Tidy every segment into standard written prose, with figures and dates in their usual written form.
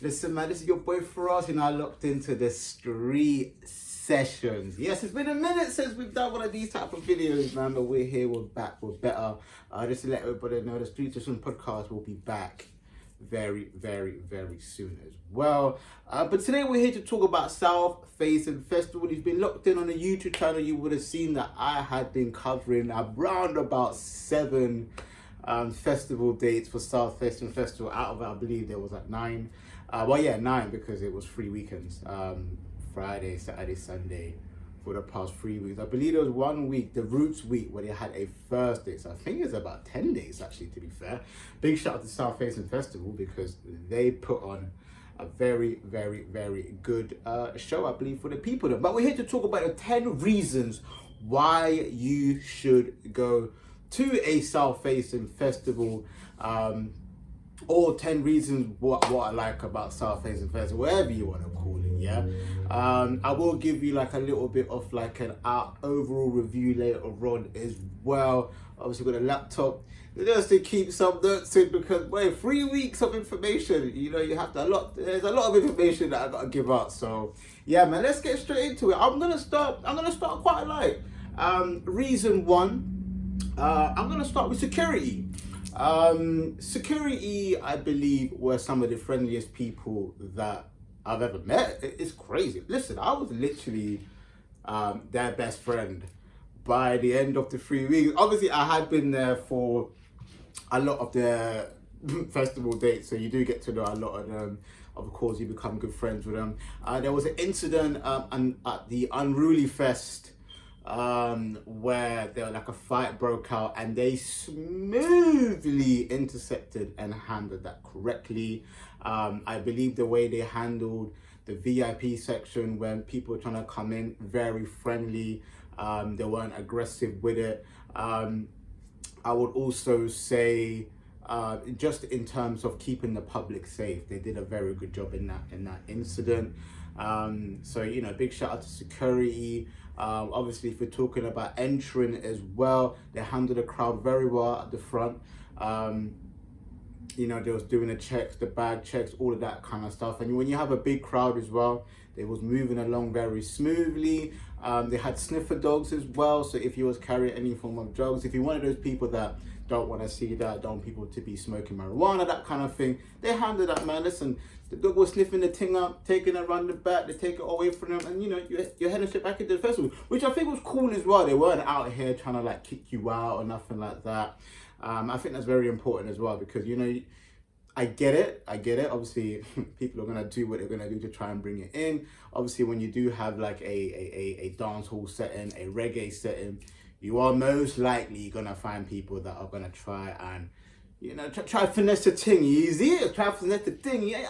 Listen, man, this is your boy Firahs, and I looked into the street sessions. Yes, it's been a minute since we've done one of these type of videos, man, but we're here, we're back, we're better. Just to let everybody know, the Street Session podcast will be back very, very, very soon as well. But today we're here to talk about South Facing Festival. If you've been locked in on the YouTube channel, you would have seen that I had been covering around about 7 festival dates for South Facing Festival. Out of it, I believe there was like 9. 9 because it was 3 weekends. Friday, Saturday, Sunday for the past 3 weeks. I believe there was 1 week, the Roots week, where they had a Thursday. So I think it's about 10 days actually, to be fair. Big shout out to South Facing Festival because they put on a very, very, very good show, I believe, for the people. But we're here to talk about the 10 reasons why you should go to a South Facing Festival. Or 10 reasons what I like about South Facing Festival, whatever you want to call it, yeah. I will give you like a little bit of like an overall review later on as well. Obviously with a laptop, just to keep some notes in because 3 weeks of information, you know, you have to there's a lot of information that I gotta give out. So yeah, man, let's get straight into it. I'm gonna start quite light. Reason 1, I'm gonna start with security. Security, I believe, were some of the friendliest people that I've ever met. It's crazy. Listen, I was literally their best friend by the end of the 3 weeks. Obviously, I had been there for a lot of the festival dates, so you do get to know a lot of them. Of course, you become good friends with them. There was an incident at the Unruly Fest where there like a fight broke out and they smoothly intercepted and handled that correctly. I believe the way they handled the VIP section when people were trying to come in, very friendly. They weren't aggressive with it. I would also say just in terms of keeping the public safe, they did a very good job in that incident. So, you know, big shout out to security. Obviously, if we're talking about entering as well, they handled the crowd very well at the front. You know, they was doing the checks, the bag checks, all of that kind of stuff. And when you have a big crowd as well, they was moving along very smoothly. They had sniffer dogs as well. So if you was carrying any form of drugs, if you're one of those people that don't want to see that, don't want people to be smoking marijuana, that kind of thing, they handled that, man. Listen, the dog was sniffing the thing up, taking it around the back, they take it away from them, and you know, you're heading straight back into the festival, which I think was cool as well. They weren't out here trying to like kick you out or nothing like that. I think that's very important as well because, you know, I get it. Obviously, people are going to do what they're going to do to try and bring it in. Obviously, when you do have like a dance hall setting, a reggae setting, you are most likely going to find people that are going to try and, you know, try finesse the thing. Easy, try finesse the thing. Yeah,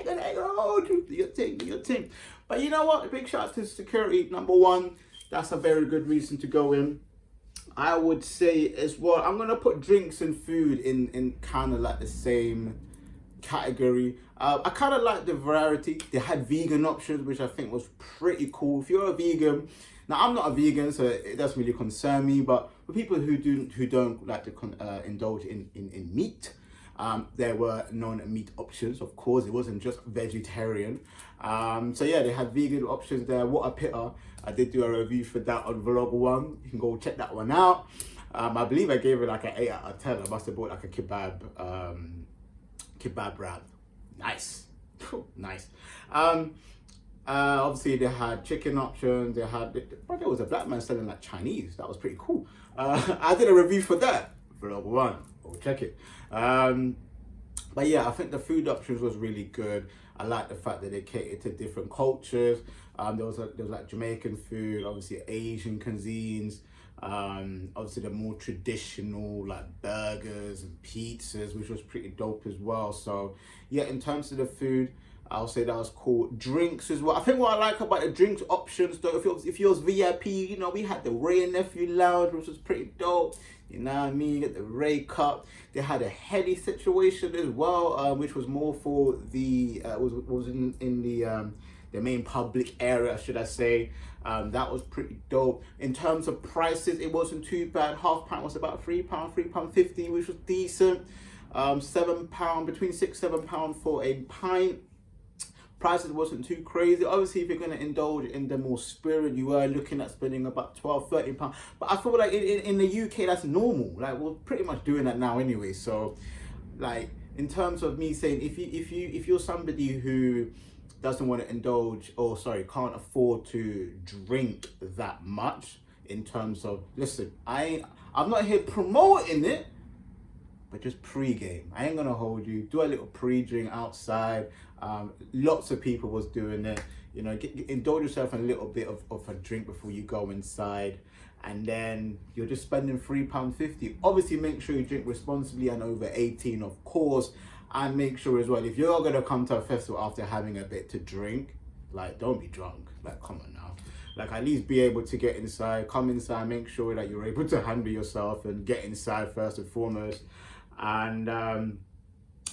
your thing. But you know what? Big shout out to security. Number 1, that's a very good reason to go in. I would say as well, I'm gonna put drinks and food in kind of like the same category. I kind of like the variety. They had vegan options, which I think was pretty cool. If you're a vegan, now I'm not a vegan, so it doesn't really concern me. But for people who don't like to indulge in meat, there were non-meat options. Of course, it wasn't just vegetarian. So yeah, they had vegan options there. What a pitter! I did do a review for that on vlog 1. You can go check that one out. I believe I gave it like an 8 out of 10. I must have bought like a kebab wrap. Nice. Nice. Obviously they had chicken options. There was a black man selling like Chinese. That was pretty cool. I did a review for that, vlog 1. Go check it. But yeah, I think the food options was really good. I like the fact that they catered to different cultures. There was like Jamaican food, obviously Asian cuisines, obviously the more traditional like burgers and pizzas, which was pretty dope as well. So yeah, in terms of the food, I'll say that was cool. Drinks as well. I think what I like about the drinks options though, if you was VIP, you know, we had the Ray and Nephew Lounge, which was pretty dope. You know what I mean? You get the Ray Cup. They had a heady situation as well, which was more for the was in the main public area, should I say. That was pretty dope. In terms of prices, it wasn't too bad. Half pint was about £3, £3.50, which was decent. £7, between £6-7 for a pint. Prices wasn't too crazy. Obviously, if you're going to indulge in the more spirit, you are looking at spending about £12-13. But I feel like in the UK, that's normal. Like, we're pretty much doing that now anyway. So, like, in terms of me saying, if you're somebody who doesn't want to indulge, or sorry, can't afford to drink that much, in terms of, listen, I'm not here promoting it, but just pre-game. I ain't gonna hold you. Do a little pre-drink outside. Lots of people was doing it. You know, indulge yourself in a little bit of a drink before you go inside. And then you're just spending £3.50. Obviously, make sure you drink responsibly and over 18, of course. And make sure as well, if you're gonna come to a festival after having a bit to drink, like, don't be drunk. Like, come on now. Like, at least be able to get inside, come inside, make sure that you're able to handle yourself and get inside first and foremost. And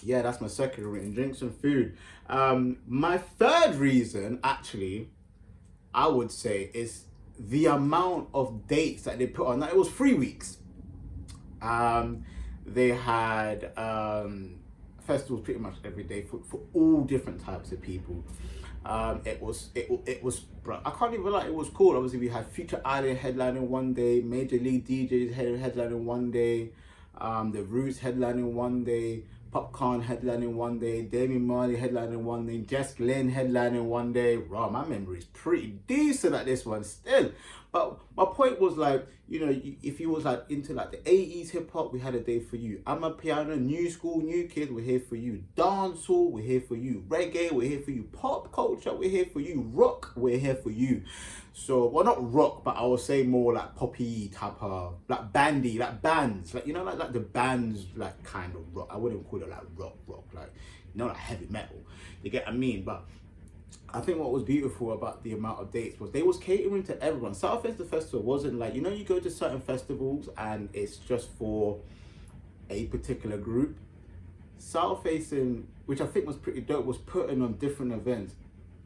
yeah, that's my second reason, drinks and food. My third reason, actually, I would say, is the amount of dates that they put on. Now, it was 3 weeks. They had festivals pretty much every day for all different types of people. It was, bro, I can't even lie, it was cool. Obviously, we had Future Island headlining one day, Major League DJs headlining one day, The Roots headlining one day, Popcorn headlining one day, Damian Marley headlining one day, Jess Glynn headlining one day. Wow, my memory is pretty decent at this one still. But my point was, like, you know, if you was like into like the 80s hip hop, we had a day for you. Amapiano, new school, new kids, we're here for you. Dancehall, we're here for you. Reggae, we're here for you. Pop culture, we're here for you. Rock, we're here for you. So, well, not rock, but I would say more like poppy type of, like bandy, like bands, like, you know, like the bands, like kind of rock. I wouldn't call it like rock, like, you know, like heavy metal. You get what I mean? But I think what was beautiful about the amount of dates was they was catering to everyone. Southfest the festival wasn't like, you know, you go to certain festivals and it's just for a particular group. Southfacing, which I think was pretty dope, was putting on different events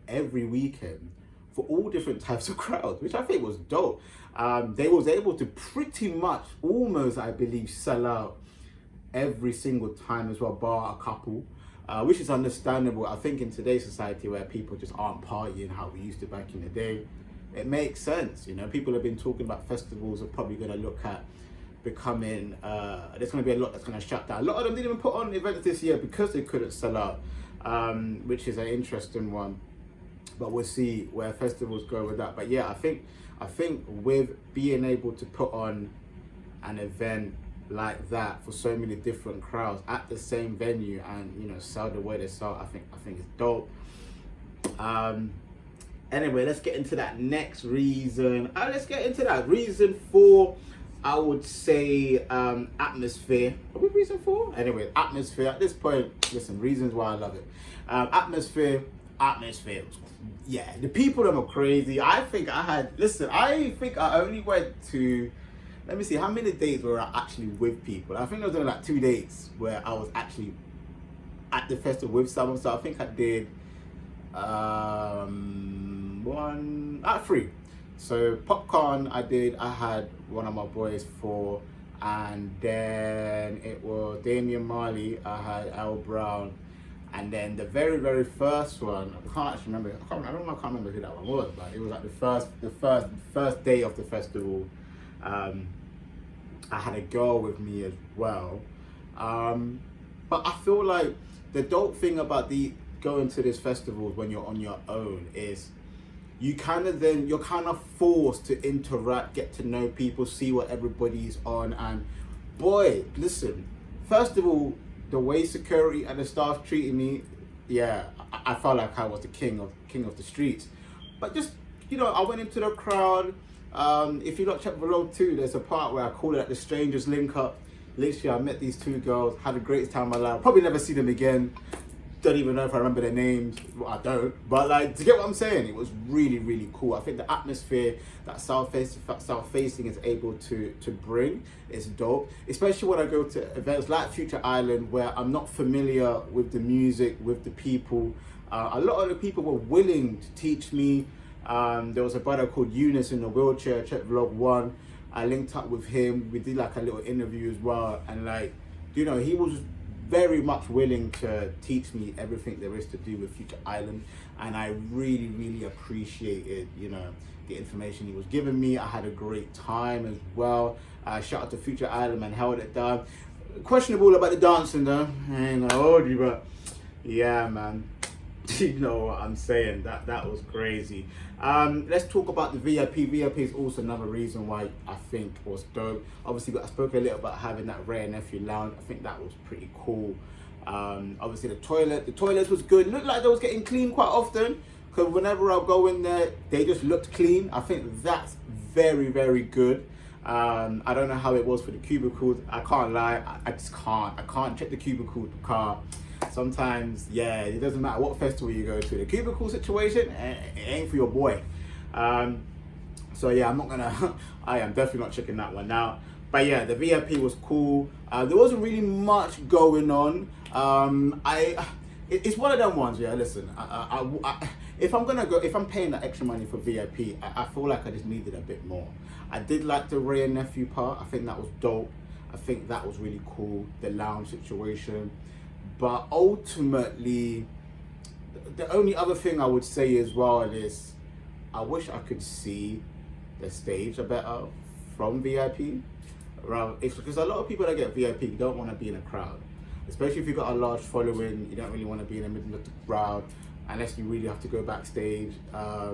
every weekend for all different types of crowds, which I think was dope. They was able to pretty much almost, I believe, sell out every single time as well, bar a couple. Which is understandable. I think in today's society where people just aren't partying how we used to back in the day, it makes sense. You know, people have been talking about festivals are probably going to look at becoming, there's going to be a lot that's going to shut down. A lot of them didn't even put on events this year because they couldn't sell out, which is an interesting one. But we'll see where festivals go with that. But yeah, I think with being able to put on an event like that for so many different crowds at the same venue and, you know, sell the way they sell, I think it's dope. Anyway, let's get into that next reason. Let's get into that reason 4. I would say atmosphere. Are we reason 4? Anyway, atmosphere. At this point, listen, reasons why I love it. Atmosphere. Yeah, the people them are crazy. I think I only went to, let me see, how many dates were I actually with people? I think there was only like 2 dates where I was actually at the festival with someone. So I think I did 3. So Popcorn I had one of my boys for, and then it was Damian Marley, I had Al Brown, and then the very, very first one, I can't actually remember, I can't remember who that one was, but it was like the first day of the festival. I had a girl with me as well. But I feel like the dope thing about going to these festivals when you're on your own is you're kind of forced to interact, get to know people, see what everybody's on. And boy, listen, first of all, the way security and the staff treated me, yeah, I felt like I was the king of the streets. But just, you know, I went into the crowd. If you not check vlog 2, there's a part where I call it the strangers link up. Literally, I met these 2 girls, had the greatest time of my life. Probably never see them again. Don't even know if I remember their names. Well, I don't. But like, to get what I'm saying, it was really, really cool. I think the atmosphere that Southfacing is able to bring is dope. Especially when I go to events like Future Island, where I'm not familiar with the music, with the people. A lot of the people were willing to teach me. There was a brother called Eunice in the wheelchair, check vlog 1. I linked up with him. We did like a little interview as well. And like, you know, he was very much willing to teach me everything there is to do with Future Island, and I really appreciated, you know, the information he was giving me. I had a great time as well. Shout out to Future Island, man, held it down. Questionable about the dancing though, I ain't gonna hold you, but yeah, man. You know what I'm saying, that was crazy. Let's talk about the VIP. VIP is also another reason why I think it was dope. Obviously, I spoke a little about having that Rare Nephew lounge. I think that was pretty cool. Obviously the toilets was good. It looked like they was getting clean quite often, because whenever I go in there, they just looked clean. I think that's very good. I don't know how it was for the cubicles. I can't lie, I can't check the cubicle car. Sometimes, yeah, it doesn't matter what festival you go to. The cubicle situation, it ain't for your boy. So yeah, I am definitely not checking that one out. But yeah, the VIP was cool. There wasn't really much going on. It's one of them ones, yeah, listen, if I'm paying that extra money for VIP, I feel like I just needed a bit more. I did like the Ray and Nephew part. I think that was dope. I think that was really cool, the lounge situation. But ultimately, the only other thing I would say as well is, I wish I could see the stage a better from VIP. Because a lot of people that get VIP don't want to be in a crowd. Especially if you've got a large following, you don't really want to be in the middle of the crowd unless you really have to go backstage. I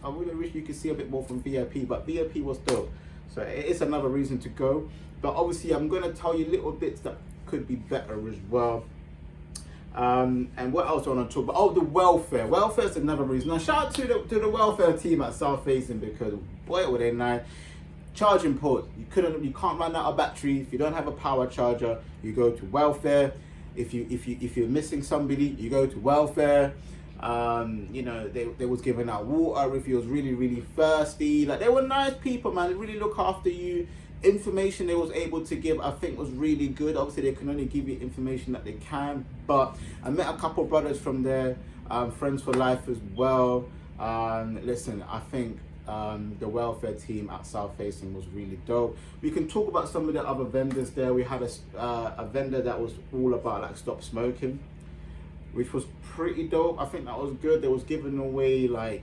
really wish you could see a bit more from VIP, but VIP was dope. So it's another reason to go. But obviously I'm going to tell you little bits that could be better as well. And what else do I want to talk about? Oh, the welfare. Welfare is another reason. Now shout out to the welfare team at South Facing, because boy were they nice. Charging ports. You can't run out of battery. If you don't have a power charger, you go to welfare. If you're missing somebody, you go to welfare. You know, they was giving out water if you was really thirsty. Like, they were nice people, man. They really look after you. Information they was able to give, I think, was really good. Obviously they can only give you information that they can, but I met a couple brothers from there, friends for life as well. Listen, I think the welfare team at South Facing was really dope. We can talk about some of the other vendors there. We had a vendor that was all about like stop smoking, which was pretty dope. I think that was good. They was giving away like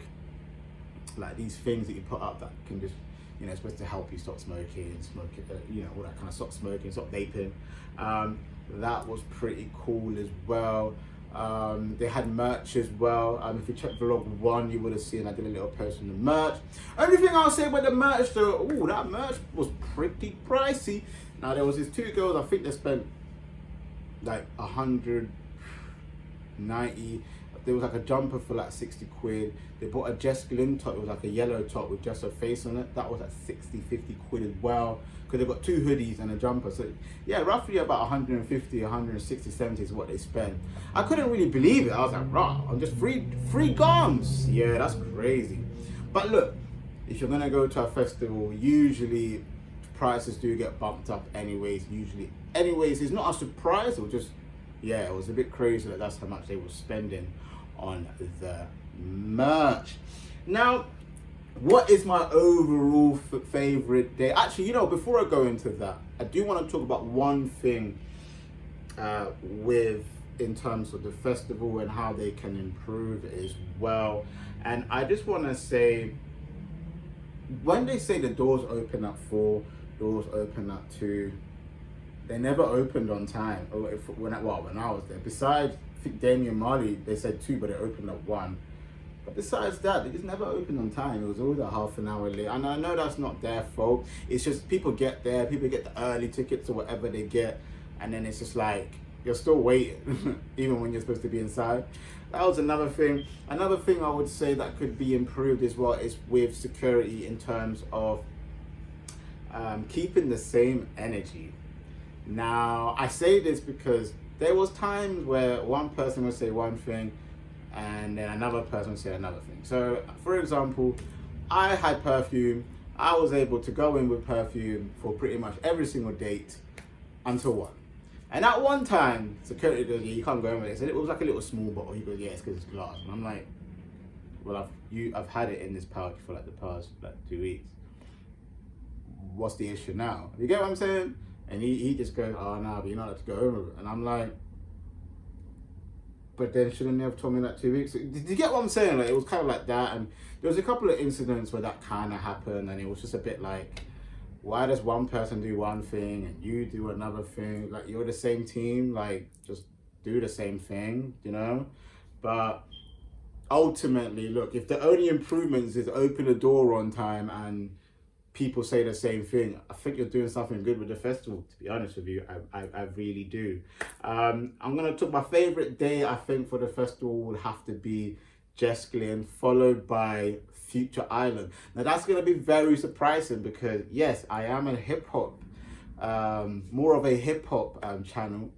these things that you put up that can just, you know, supposed to help you stop smoking, you know, all that kind of stop smoking, stop vaping. That was pretty cool as well. They had merch as well. If you check vlog 1, you would have seen I did a little post on the merch. Only thing I'll say about the merch though, that merch was pretty pricey. Now there was these two girls, I think they spent like 190. There was like a jumper for like 60 quid. They bought a Jess Glynn top. It was like a yellow top with just her face on it. That was like 60, 50 quid as well. Because they got 2 hoodies and a jumper. So yeah, roughly about 150, 160, 70 is what they spent. I couldn't really believe it. I was like, rah, I'm just free garms. Yeah, that's crazy. But look, if you're gonna go to a festival, usually prices do get bumped up anyways. It's not a surprise. It was just, yeah, it was a bit crazy that that's how much they were spending on the merch. Now, what is my overall favorite day? Actually, you know, before I go into that, I do want to talk about one thing in terms of the festival and how they can improve as well. And I just want to say, when they say the doors open at 4, doors open at 2, they never opened on time. When I was there. Besides, I think Damien Marley, they said 2, but it opened at 1. But besides that, they just never opened on time. It was always a half an hour late. And I know that's not their fault. It's just people get there, people get the early tickets or whatever they get, and then it's just like, you're still waiting, even when you're supposed to be inside. That was another thing. Another thing I would say that could be improved as well is with security, in terms of keeping the same energy. Now, I say this because there was times where one person would say one thing and then another person would say another thing. So, for example, I had perfume. I was able to go in with perfume for pretty much every single date until 1. And at one time, security goes, yeah, you can't go in with it. So it was like a little small bottle. He goes, yeah, it's because it's glass. And I'm like, well, I've had it in this pouch for like the past 2 weeks. What's the issue now? You get what I'm saying? And he just goes, oh no, but you're not allowed to go over it. And I'm like, but then shouldn't they have told me that 2 weeks? Did you get what I'm saying? Like, it was kind of like that, and there was a couple of incidents where that kind of happened, and it was just a bit like, why does one person do one thing and you do another thing? Like, you're the same team, like, just do the same thing, you know? But ultimately, look, if the only improvements is open the door on time and people say the same thing, I think you're doing something good with the festival, to be honest with you. I really do. I'm going to talk my favourite day, I think, for the festival would have to be Jesklin, followed by Future Island. Now, that's going to be very surprising because, yes, I am a hip-hop, more of a hip-hop channel.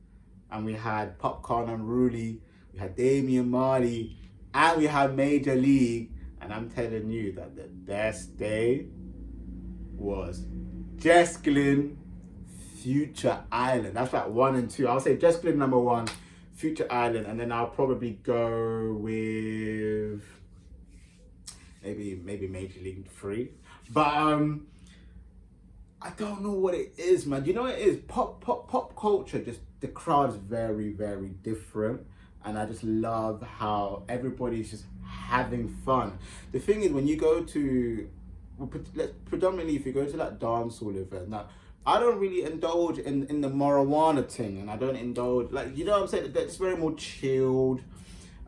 And we had Popcorn and Rudy, we had Damian Marley, and we had Major League. And I'm telling you that the best day was Jesklin, Future Island. That's like 1 and 2. I'll say Jesklin number 1, Future Island, and then I'll probably go with maybe Major League 3. But I don't know what it is, man. You know what it is? Pop culture, just the crowd is very, very different. And I just love how everybody's just having fun. The thing is, when you go to, predominantly if you go to like dancehall event, now I don't really indulge in the marijuana thing, and I don't indulge, like, you know what I'm saying, that's very more chilled.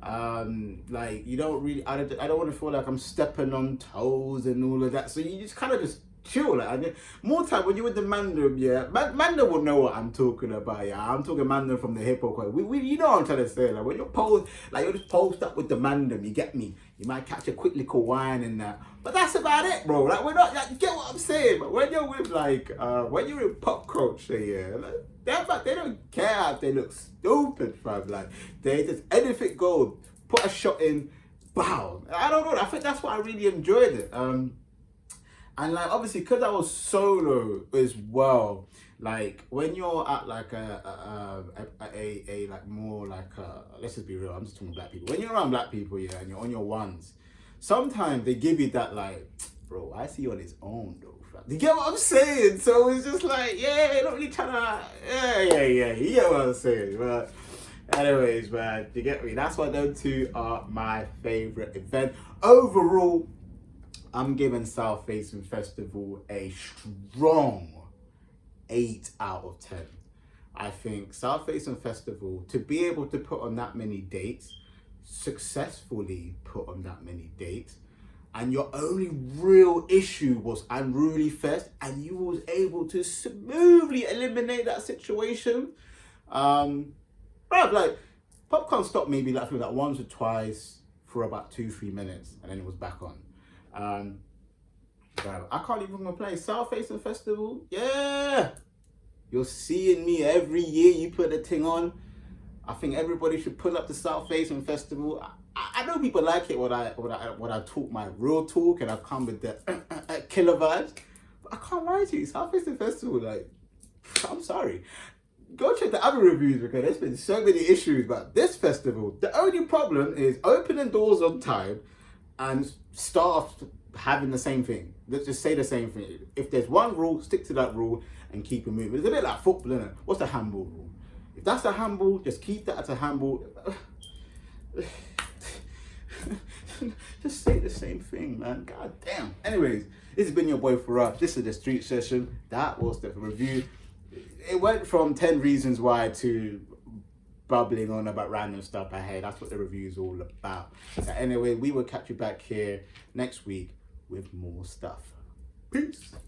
Like, you don't really, I don't want to feel like I'm stepping on toes and all of that, so you just kind of just chill. Like, more time when you're with the Mandem, yeah, Mandem will know what I'm talking about. Yeah, I'm talking Mandem from the hip hop. We you know what I'm trying to say. Like, when you're posed, like, you're just posed up with the Mandem, you get me. You might catch a quick little wine and that, but that's about it, bro. Like, we're not, like, you get what I'm saying. But when you're with, like, when you're in pop culture, yeah, like, they don't care if they look stupid, fam. Like, they just, anything goes. Put a shot in, bow. I don't know. I think that's why I really enjoyed it. And like, obviously, because I was solo as well, like, when you're at like a like more like let's just be real, I'm just talking black people. When you're around black people, yeah, and you're on your ones, sometimes they give you that, like, bro, why is he on his own though? You get what I'm saying? So it's just like, yeah, you're not really trying to, yeah, you get what I'm saying. But anyways, man, you get me? That's why those two are my favorite event. Overall, I'm giving South Facing Festival a strong 8 out of 10. I think South Facing Festival, to be able to put on that many dates, successfully put on that many dates, and your only real issue was Unruly Fest, and you was able to smoothly eliminate that situation. Like, Popcorn stopped maybe like once or twice for about 2-3 minutes, and then it was back on. Bro, I can't even complain. South Facing Festival, yeah. You're seeing me every year. You put the thing on. I think everybody should pull up the South Facing Festival. I know people like it when I talk my real talk and I come with the killer vibes. But I can't lie to you, South Facing Festival, like, I'm sorry. Go check the other reviews because there's been so many issues about this festival. The only problem is opening doors on time and staff having the same thing. Let's just say the same thing. If there's one rule, stick to that rule and keep it moving. It's a bit like football, isn't it? What's the handball rule? If that's a handball, just keep that as a handball. Just say the same thing, man. God damn. Anyways, this has been your boy Firahs. This is the street session. That was the review. It went from 10 reasons why to bubbling on about random stuff I had. That's what the review is all about. So anyway, we will catch you back here next week with more stuff. Peace.